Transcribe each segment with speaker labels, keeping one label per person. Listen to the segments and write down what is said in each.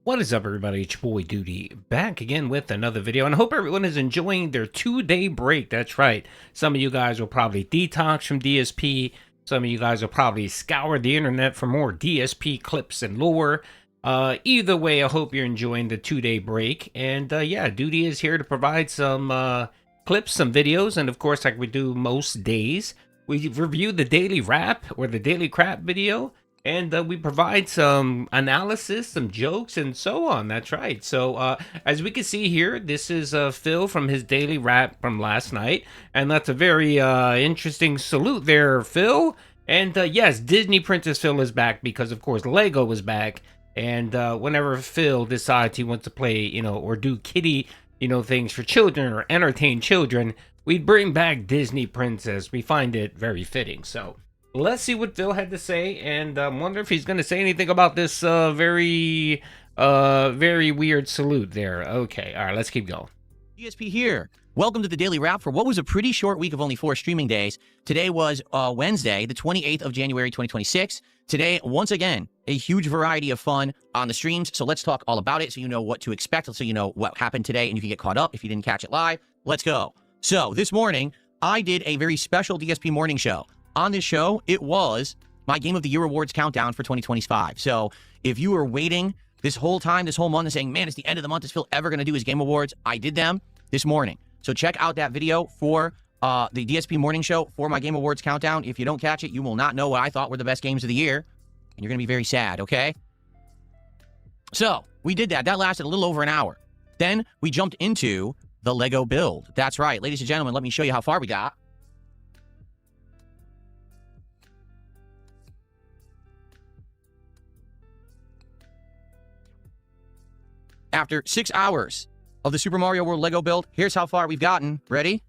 Speaker 1: What is up, everybody? It's your boy Doody back again with another video, and I hope everyone is enjoying their 2-day break. That's right. Some of you guys will probably detox from DSP. Some of you guys will probably scour the internet for more DSP clips and lore. Either way, I hope you're enjoying the 2-day break. And yeah, Doody is here to provide some clips, some videos, and of course, like we do most days, we review the daily rap or the daily crap video. And we provide some analysis, some jokes, and so on. That's right. So as we can see here, this is Phil from his daily rap from last night. And that's a very interesting salute there, Phil. And yes, Disney Princess Phil is back because, of course, Lego is back. And whenever Phil decides he wants to play, or do kiddie, things for children or entertain children, we bring back Disney Princess. We find it very fitting. So let's see what Phil had to say, and wonder if he's going to say anything about this very weird salute there. Okay, all right, let's keep going.
Speaker 2: DSP here. Welcome to the Daily Wrap for what was a pretty short week of only 4 streaming days. Today was Wednesday, the 28th of January, 2026. Today, once again, a huge variety of fun on the streams, so let's talk all about it so you know what to expect, so you know what happened today and you can get caught up if you didn't catch it live. Let's go. So, this morning, I did a very special DSP morning show. On this show, it was my Game of the Year awards countdown for 2025. So if you were waiting this whole time, this whole month, and saying, man, it's the end of the month, is Phil ever going to do his Game Awards? I did them this morning. So check out that video for the DSP morning show for my Game Awards countdown. If you don't catch it, you will not know what I thought were the best games of the year. And you're going to be very sad, okay? So we did that. That lasted a little over an hour. Then we jumped into the Lego build. That's right. Ladies and gentlemen, let me show you how far we got. After 6 hours of the Super Mario World Lego build, here's how far we've gotten. Ready?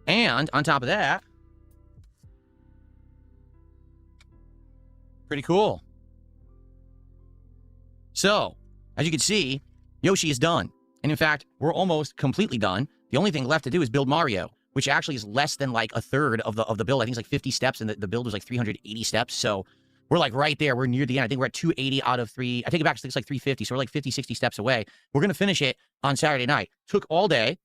Speaker 2: And on top of that, pretty cool. So, as you can see, Yoshi is done. And in fact, we're almost completely done. The only thing left to do is build Mario, which actually is less than like a third of the build. I think it's like 50 steps, and the build was like 380 steps. So we're like right there. We're near the end. I think we're at 280 out of 3. I take it back. It's like 350. So we're like 50, 60 steps away. We're going to finish it on Saturday night. Took all day.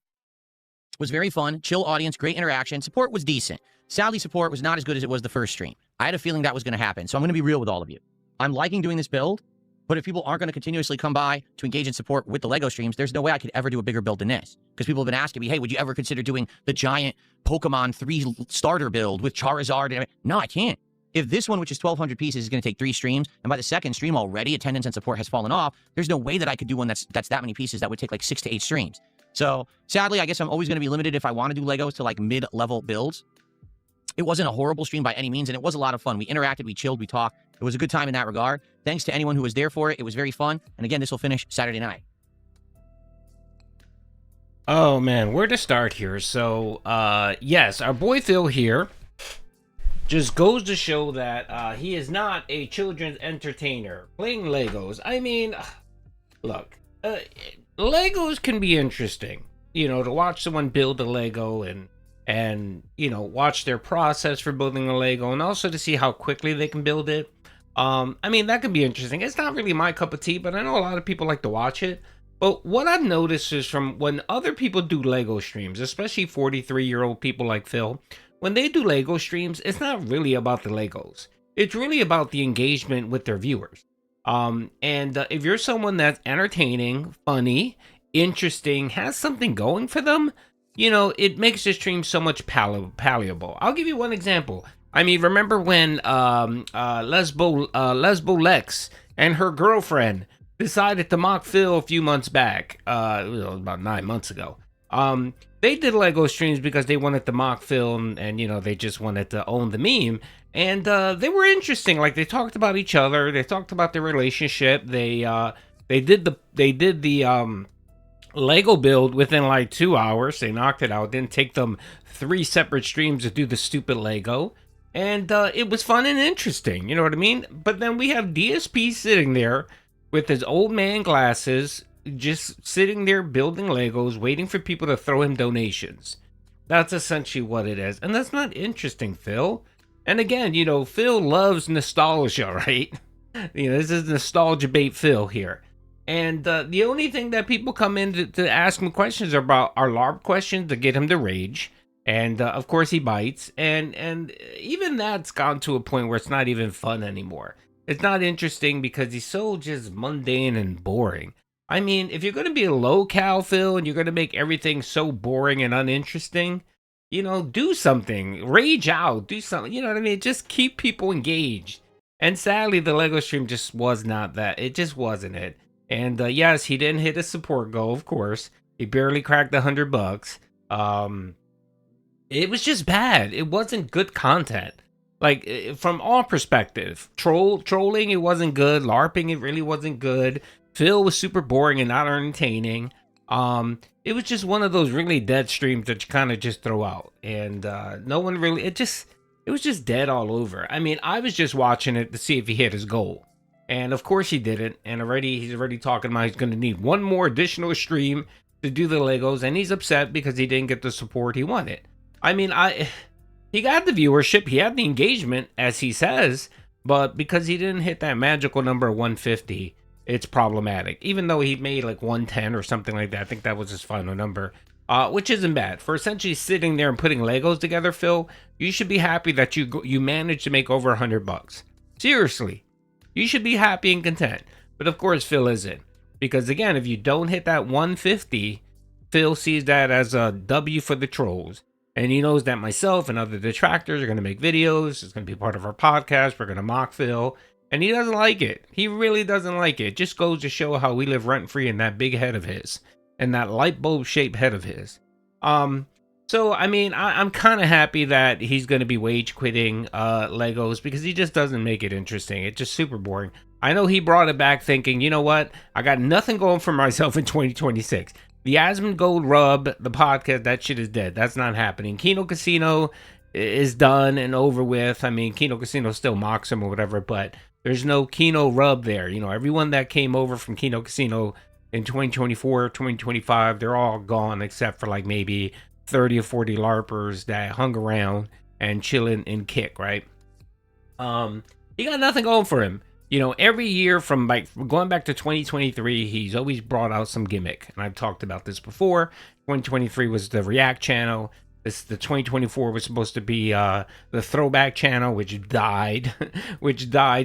Speaker 2: Was very fun. Chill audience. Great interaction. Support was decent. Sadly, support was not as good as it was the first stream. I had a feeling that was going to happen. So I'm going to be real with all of you. I'm liking doing this build. But if people aren't going to continuously come by to engage in support with the Lego streams, there's no way I could ever do a bigger build than this. Because people have been asking me, hey, would you ever consider doing the giant Pokemon 3 starter build with Charizard? No, I can't. If this one, which is 1,200 pieces, is going to take 3 streams, and by the second stream already attendance and support has fallen off, there's no way that I could do one that's that many pieces. That would take like 6 to 8 streams. So sadly, I guess I'm always going to be limited if I want to do Legos to like mid-level builds. It wasn't a horrible stream by any means, and it was a lot of fun. We interacted, we chilled, we talked. It was a good time in that regard. Thanks to anyone who was there for it. It was very fun. And again, this will finish Saturday night.
Speaker 1: Oh man, where to start here? So yes, our boy Phil here just goes to show that he is not a children's entertainer playing Legos. I mean, look, Legos can be interesting, to watch someone build a Lego and watch their process for building a Lego, and also to see how quickly they can build it. I mean, that can be interesting. It's not really my cup of tea, but I know a lot of people like to watch it. But what I've noticed is from when other people do Lego streams, especially 43-year-old people like Phil, when they do Lego streams, it's not really about the Legos. It's really about the engagement with their viewers. If you're someone that's entertaining, funny, interesting, has something going for them, it makes the stream so much palatable. I'll give you one example. I mean, remember when Lesbo Lex and her girlfriend decided to mock Phil a few months back, about 9 months ago. They did Lego streams because they wanted to mock Phil and they just wanted to own the meme. And they were interesting. Like, they talked about each other. They talked about their relationship. They did the Lego build within like 2 hours. They knocked it out. It didn't take them 3 separate streams to do the stupid Lego. And it was fun and interesting, you know what I mean? But then we have DSP sitting there with his old man glasses, just sitting there building Legos, waiting for people to throw him donations. That's essentially what it is. And that's not interesting, Phil. And again, Phil loves nostalgia, right? This is nostalgia bait Phil here. And the only thing that people come in to ask him questions about are LARP questions to get him to rage. And of course he bites. And even that's gone to a point where it's not even fun anymore. It's not interesting because he's so just mundane and boring. I mean, if you're going to be a low cal Phil and you're going to make everything so boring and uninteresting, do something, rage out, do something, you know what I mean? Just keep people engaged. And sadly, the Lego stream just was not that. It just wasn't it. And yes, he didn't hit a support goal, of course. He barely cracked $100. It was just bad. It wasn't good content. Like from all perspective, trolling, it wasn't good. LARPing, it really wasn't good. Phil was super boring and not entertaining. It was just one of those really dead streams that you kind of just throw out, and no one really. It was just dead all over. I mean, I was just watching it to see if he hit his goal, and of course he didn't. And he's already talking about he's going to need one more additional stream to do the Legos, and he's upset because he didn't get the support he wanted. I mean, he got the viewership, he had the engagement, as he says, but because he didn't hit that magical number of 150. It's problematic, even though he made like 110 or something like that. I think that was his final number, which isn't bad for essentially sitting there and putting Legos together. Phil, you should be happy that you managed to make over $100. Seriously, you should be happy and content. But of course, Phil isn't, because again, if you don't hit that 150, Phil sees that as a W for the trolls, and he knows that myself and other detractors are going to make videos. It's going to be part of our podcast. We're going to mock Phil. And he doesn't like it. He really doesn't like it. It just goes to show how we live rent-free in that big head of his. And that light bulb-shaped head of his. So, I mean, I'm kind of happy that he's going to be wage quitting Legos, because he just doesn't make it interesting. It's just super boring. I know he brought it back thinking, you know what? I got nothing going for myself in 2026. The Asmongold Rub, the podcast, that shit is dead. That's not happening. Kino Casino is done and over with. I mean, Kino Casino still mocks him or whatever, but there's no Kino Rub there. Everyone that came over from Kino Casino in 2024, 2025, they're all gone except for like maybe 30 or 40 LARPers that hung around and chilling and kick, right? He got nothing going for him. Every year from like going back to 2023, he's always brought out some gimmick. And I've talked about this before. 2023 was the React channel. The 2024 was supposed to be the throwback channel, which died,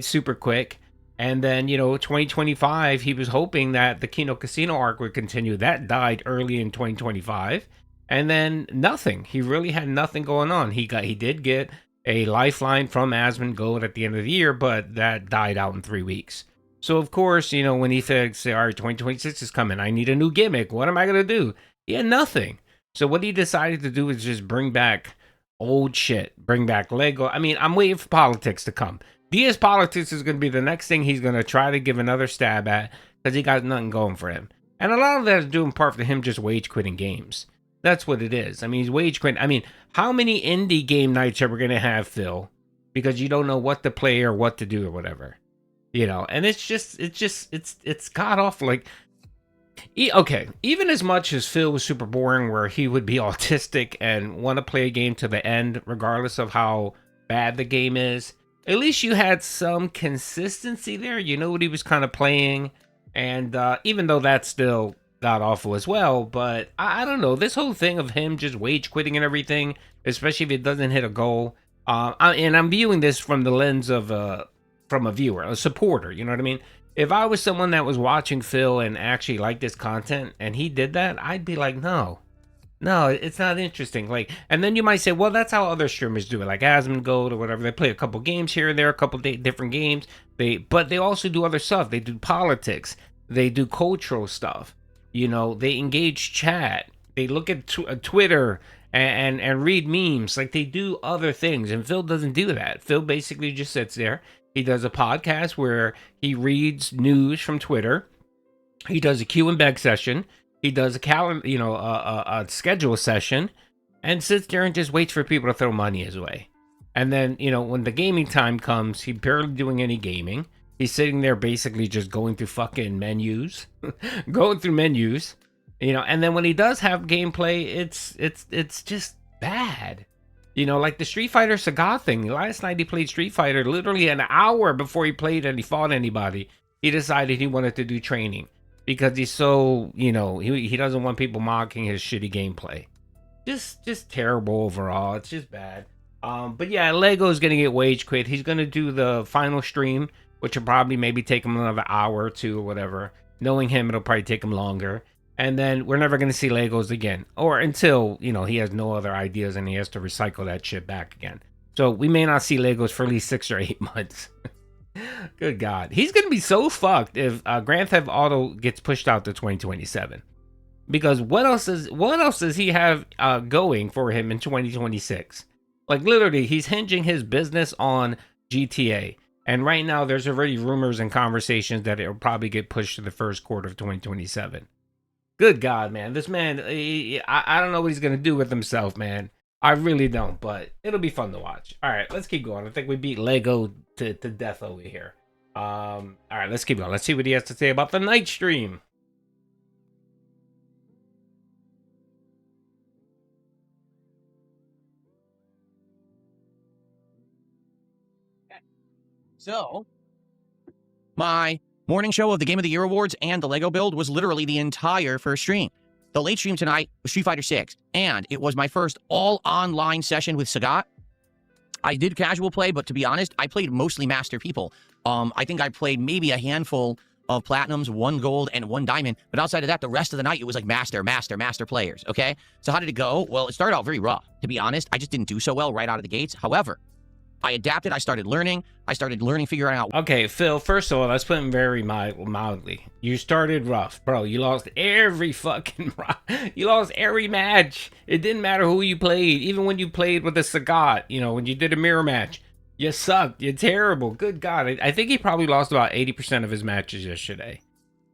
Speaker 1: super quick. And then, 2025, he was hoping that the Kino Casino arc would continue. That died early in 2025. And then nothing. He really had nothing going on. He did get a lifeline from Asmongold at the end of the year, but that died out in 3 weeks. So, of course, when he said, all right, 2026 is coming, I need a new gimmick. What am I going to do? He had nothing. So what he decided to do is just bring back old shit, bring back Lego. I mean, I'm waiting for politics to come. DS politics is going to be the next thing he's going to try to give another stab at, because he got nothing going for him. And a lot of that is due in part to him just wage quitting games. That's what it is. I mean, he's wage quitting. I mean, how many indie game nights are we going to have, Phil? Because you don't know what to play or what to do or whatever. And it's god awful. Like, okay, even as much as Phil was super boring, where he would be autistic and want to play a game to the end, regardless of how bad the game is, at least you had some consistency there. You know what he was kind of playing. And even though that's still god awful as well, but I don't know, this whole thing of him just wage quitting and everything, especially if it doesn't hit a goal. And I'm viewing this from the lens of from a viewer, a supporter, you know what I mean? If I was someone that was watching Phil and actually liked this content and he did that, I'd be like, no, it's not interesting. Like, and then you might say, well, that's how other streamers do it, like Asmongold or whatever. They play a couple games here and there, a couple different games. But they also do other stuff. They do politics. They do cultural stuff. They engage chat. They look at Twitter and read memes. Like, they do other things. And Phil doesn't do that. Phil basically just sits there. He does a podcast where he reads news from Twitter. He does a Q and beg session. He does a calendar, a schedule session, and sits there and just waits for people to throw money his way. And then, when the gaming time comes, he's barely doing any gaming. He's sitting there basically just going through fucking menus, and then when he does have gameplay, it's just bad. You know, like the Street Fighter Saga thing. Last night he played Street Fighter literally an hour before he played and he fought anybody. He decided he wanted to do training because he's so, you know, he doesn't want people mocking his shitty gameplay. Just terrible overall. It's just bad. But yeah, Lego's gonna get wage quit. He's gonna do the final stream, which will probably maybe take him another hour or two or whatever. Knowing him, it'll probably take him longer. And then we're never gonna see Legos again, or until, you know, he has no other ideas and he has to recycle that shit back again. So we may not see Legos for at least 6 or 8 months. Good God, he's gonna be so fucked if Grand Theft Auto gets pushed out to 2027. Because what else does he have going for him in 2026? Like literally, he's hinging his business on GTA. And right now, there's already rumors and conversations that it'll probably get pushed to the first quarter of 2027. Good God, man. This man, I don't know what he's going to do with himself, man. I really don't, but it'll be fun to watch. All right, let's keep going. I think we beat Lego to death over here. All right, let's keep going. Let's see what he has to say about the night stream.
Speaker 2: So, my morning show of the Game of the Year Awards and the Lego build was literally the entire first stream. The late stream tonight was Street Fighter 6, and it was my first all-online session with Sagat. I did casual play, but to be honest, I played mostly master people. I think I played maybe a handful of platinums, 1 gold, and 1 diamond, but outside of that, the rest of the night, it was like master players, okay? So how did it go? Well, it started out very rough. To be honest, I just didn't do so well right out of the gates. However, I adapted. I started learning, figuring out.
Speaker 1: Okay, Phil, first of all, let's put him very mildly. You started rough, bro. You lost every fucking you lost every match. It didn't matter who you played. Even when you played with the Sagat, you know, when you did a mirror match, you sucked. You're terrible. Good God. I think he probably lost about 80% of his matches yesterday.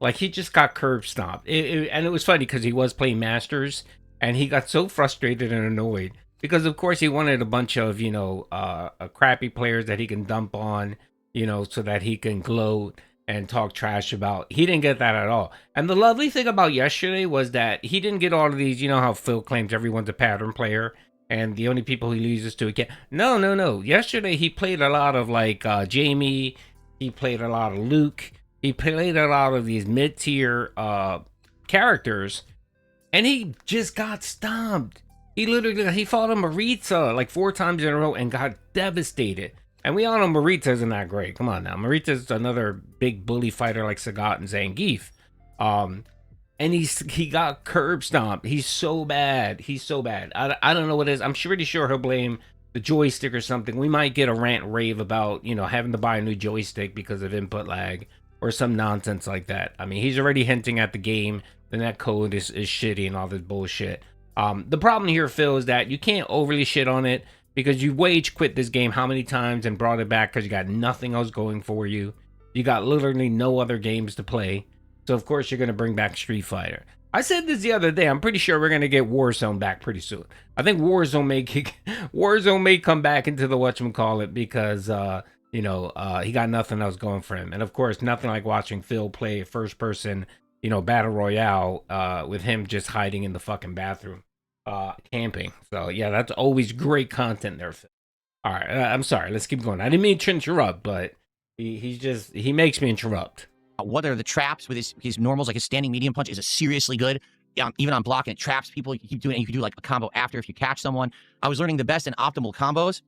Speaker 1: Like, he just got curb stomped. And it was funny because he was playing Masters, and he got so frustrated and annoyed. Because, of course, he wanted a bunch of, you know, crappy players that he can dump on, you know, so that he can gloat and talk trash about. He didn't get that at all. And the lovely thing about yesterday was that he didn't get all of these, you know how Phil claims everyone's a pattern player and the only people he loses to again. No. Yesterday, he played a lot of, like, Jamie. He played a lot of Luke. He played a lot of these mid-tier characters. And he just got stomped. He fought a Maritza like 4 times in a row and got devastated. And we all know Maritza isn't that great. Come on now. Maritza's another big bully fighter like Sagat and Zangief. And he got curb stomped. He's so bad. I don't know what it is. I'm pretty sure he'll blame the joystick or something. We might get a rant rave about, you know, having to buy a new joystick because of input lag or some nonsense like that. I mean, he's already hinting at the game. The net code is shitty and all this bullshit. The problem here, Phil, is that you can't overly shit on it because you wage quit this game how many times and brought it back because you got nothing else going for you. You got literally no other games to play. So, of course, you're going to bring back Street Fighter. I said this the other day. I'm pretty sure we're going to get Warzone back pretty soon. I think Warzone may come back into the whatchamacallit because, you know, he got nothing else going for him. And, of course, nothing like watching Phil play first-person, you know, Battle Royale with him just hiding in the fucking bathroom. Camping. So yeah, that's always great content there. All right, I'm sorry. Let's keep going. I didn't mean to interrupt, but he makes me interrupt.
Speaker 2: What are the traps with his normals? Like his standing medium punch is a seriously good. Even on blocking, it traps people. You keep doing it. You can do like a combo after if you catch someone. I was learning the best and optimal combos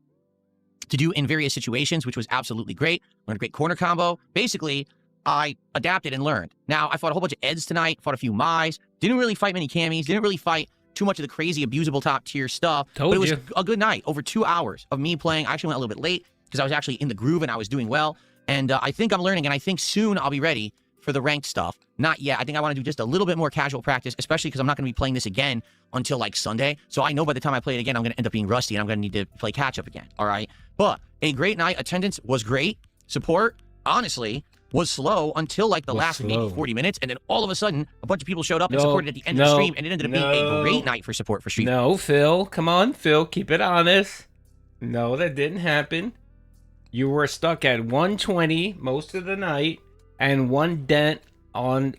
Speaker 2: to do in various situations, which was absolutely great. Learned a great corner combo. Basically, I adapted and learned. Now I fought a whole bunch of Eds tonight. Fought a few Mai's. Didn't really fight many Cammies. Didn't really fight too much of the crazy, abusable top tier stuff. But it was a good night. Over 2 hours of me playing. I actually went a little bit late because I was actually in the groove and I was doing well. And I think I'm learning, and I think soon I'll be ready for the ranked stuff. Not yet. I think I want to do just a little bit more casual practice, especially because I'm not going to be playing this again until like Sunday. So I know by the time I play it again, I'm going to end up being rusty and I'm going to need to play catch up again. All right. But a great night. Attendance was great. Support, honestly, was slow until like the last maybe 40 minutes. And then all of a sudden, a bunch of people showed up and supported at the end of the stream. And it ended up being a great night for support for Street Fighter.
Speaker 1: No, Phil. Come on, Phil. Keep it honest. No, that didn't happen. You were stuck at 120 most of the night, and one dent on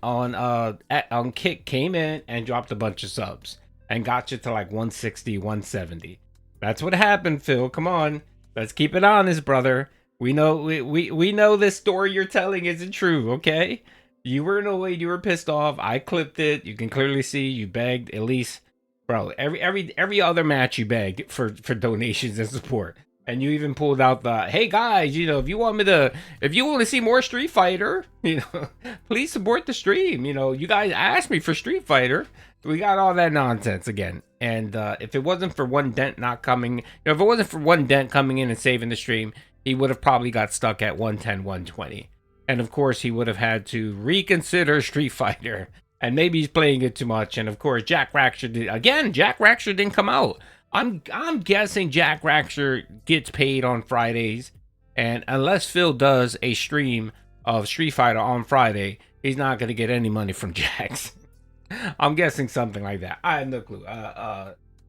Speaker 1: Kick came in and dropped a bunch of subs and got you to like 160, 170. That's what happened, Phil. Come on. Let's keep it honest, brother. We know we know this story you're telling isn't true, okay? You were annoyed, you were pissed off. I clipped it. You can clearly see you begged at least, bro, every other match you begged for donations and support. And you even pulled out the, hey guys, you know, if you want to see more Street Fighter, you know, please support the stream. You know, you guys asked me for Street Fighter. We got all that nonsense again. And if it wasn't for one dent not coming, you know, if it wasn't for one dent coming in and saving the stream, he would have probably got stuck at 110, 120. And of course, he would have had to reconsider Street Fighter. And maybe he's playing it too much. And of course, Jack Raxer did again. Jack Raxer didn't come out. I'm guessing Jack Raxer gets paid on Fridays, and unless Phil does a stream of Street Fighter on Friday, he's not gonna get any money from Jax. I'm guessing something like that. I have no clue.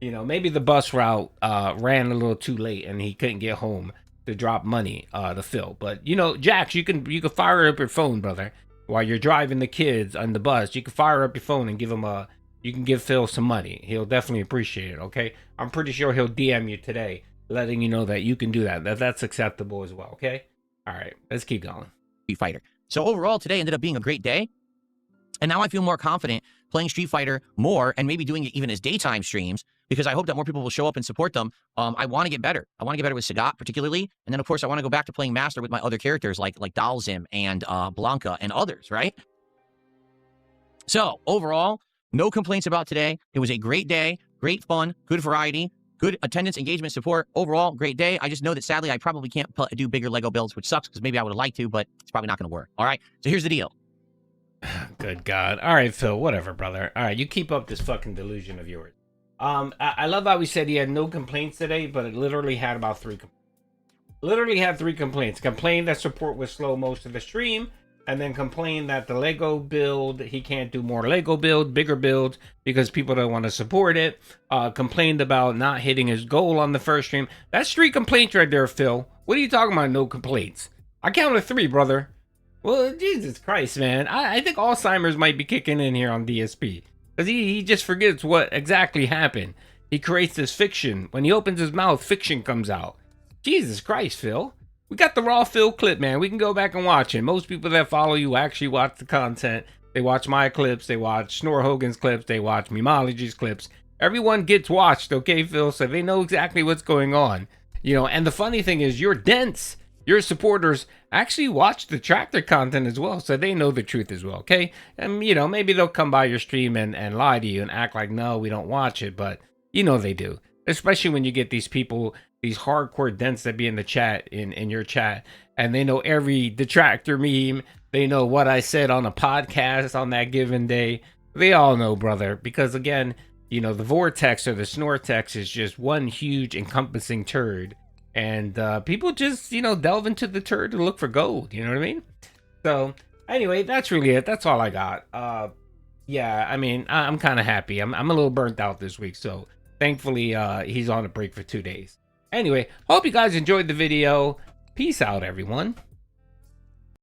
Speaker 1: You know, maybe the bus route ran a little too late, and he couldn't get home to drop money to Phil. But you know, Jax, you can fire up your phone, brother, while you're driving the kids on the bus. You can fire up your phone and give him a. You can give Phil some money. He'll definitely appreciate it, okay? I'm pretty sure he'll DM you today, letting you know that you can do that. That's acceptable as well, okay? All right, let's keep going.
Speaker 2: Street Fighter. So overall, today ended up being a great day. And now I feel more confident playing Street Fighter more and maybe doing it even as daytime streams because I hope that more people will show up and support them. I want to get better. I want to get better with Sagat particularly. And then, of course, I want to go back to playing Master with my other characters like Dalzim and Blanca and others, right? So overall, no complaints about today. It was a great day, great fun, good variety, good attendance, engagement, support. Overall, great day. I just know that sadly I probably can't do bigger Lego builds, which sucks because maybe I would have liked to, but it's probably not going to work. All right, so here's the deal.
Speaker 1: Good God. All right, Phil, whatever, brother. All right, you keep up this fucking delusion of yours. I love how we said he had no complaints today, but it literally had about 3 complaints. Literally had 3 complaints. Complained that support was slow most of the stream. And then complain that the Lego build, he can't do more Lego build, bigger build, because people don't want to support it. Complained about not hitting his goal on the first stream. That's 3 complaints right there, Phil. What are you talking about, no complaints? I counted 3, brother. Well, Jesus Christ, man. I think Alzheimer's might be kicking in here on DSP. Because he just forgets what exactly happened. He creates this fiction. When he opens his mouth, fiction comes out. Jesus Christ, Phil. We got the raw Phil clip, man. We can go back and watch it. Most people that follow you actually watch the content. They watch my clips. They watch Snore Hogan's clips. They watch Memology's clips. Everyone gets watched, okay, Phil? So they know exactly what's going on. You know, and the funny thing is your dents, your supporters actually watch the tractor content as well. So they know the truth as well, okay? And, you know, maybe they'll come by your stream and lie to you and act like, no, we don't watch it. But, you know, they do. Especially when you get these people, these hardcore dents that be in the chat, in your chat, and they know every detractor meme. They know what I said on a podcast on that given day. They all know, brother, because again, you know, the vortex or the snortex is just one huge encompassing turd, and people just, you know, delve into the turd to look for gold. You know what I mean? So anyway, that's really it. That's all I got. Yeah, I mean, I'm kind of happy. I'm a little burnt out this week, so thankfully he's on a break for 2 days. Anyway, hope you guys enjoyed the video. Peace out, everyone.